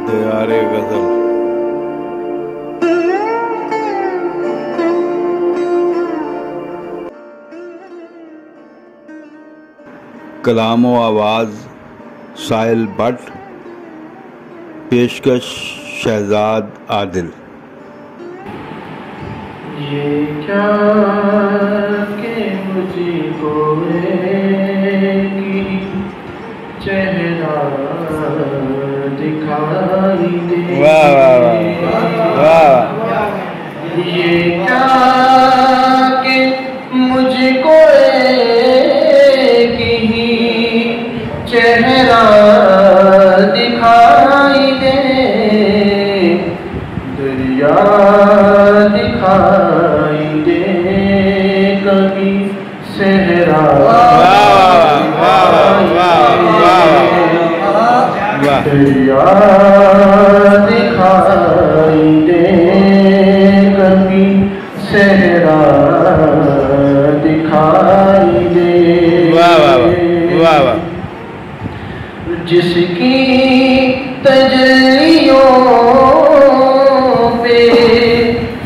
दियारे गजल। कलाम व आवाज़ साहिल भट्ट, पेशकश शहजाद आदिल। ये क्या के मुझको चेहरा दिखाई दे। वाह वाह वाह। ये क्या के मुझको चेहरा दिखाई दे, दरिया दिखाई दे, कभी सहरा दरिया दिखाई दे, कभी सहरा दिखाई दे। वाह वाह वाह वाह। जिसकी तजल्लियों पे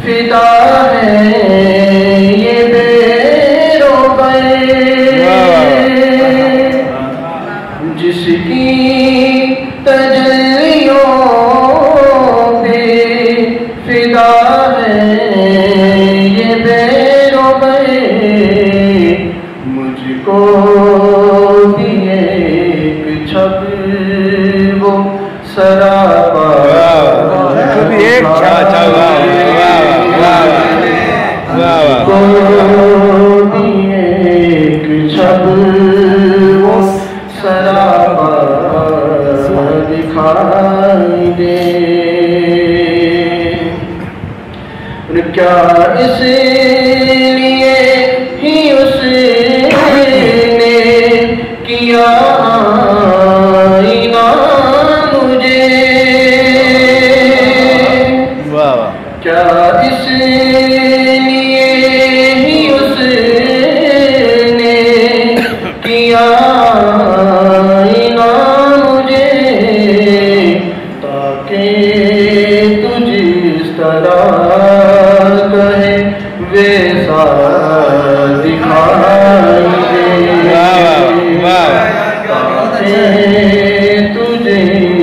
फिदा है ये बेरोबर, जिसकी तजल्लियों पे फिदा है ये बेरोबर, मुझको भी एक छब वो सरापा एक एक छब वो सरापा दिखाई दे। क्या इसलिए ही उसने किया आईना मुझे, क्या इसलिए ही उसने किया आईना मुझे, ताकि तुझ इस तरह कहे वैसा दिखाई दे, तुझे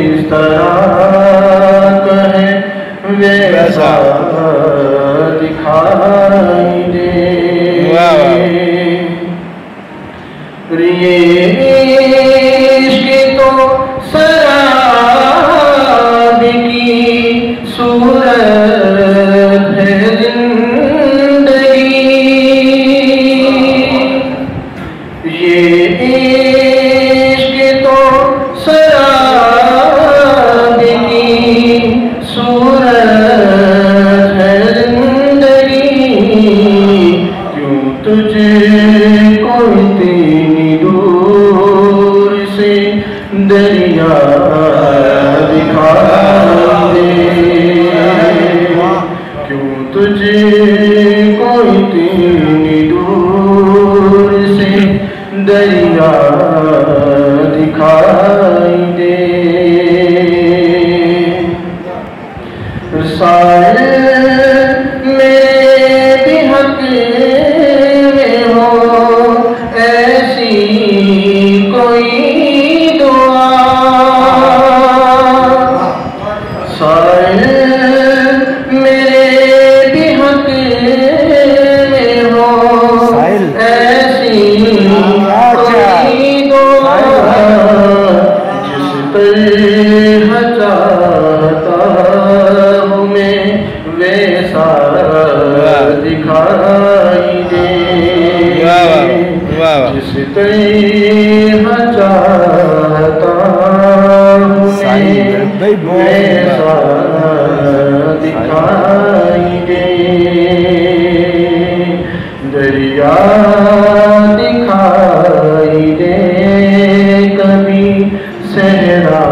इस तरह कहे वैसा दिखाई दे। इश्क़ तो शराब की सूरत है जिंदगी, ये इश्क़ तो शराब की सूरत है जिंदगी, क्यों तुझको इतनी दूर से दरिया दिखाई दे, क्यों तुझको इतनी दूर से दरिया दिखाई दे। सारे मेरे भी हक में हो ऐसी कोई दुआ, सारे मेरे भी हक में हो ऐसी कोई दुआ, जिस तरह चाहता हूँ मैं वैसा दिखाई दे, जिस तरह चाहता हूँ मैं वैसा दिखाई दे, दरिया दिखाई दे, कभी सहरा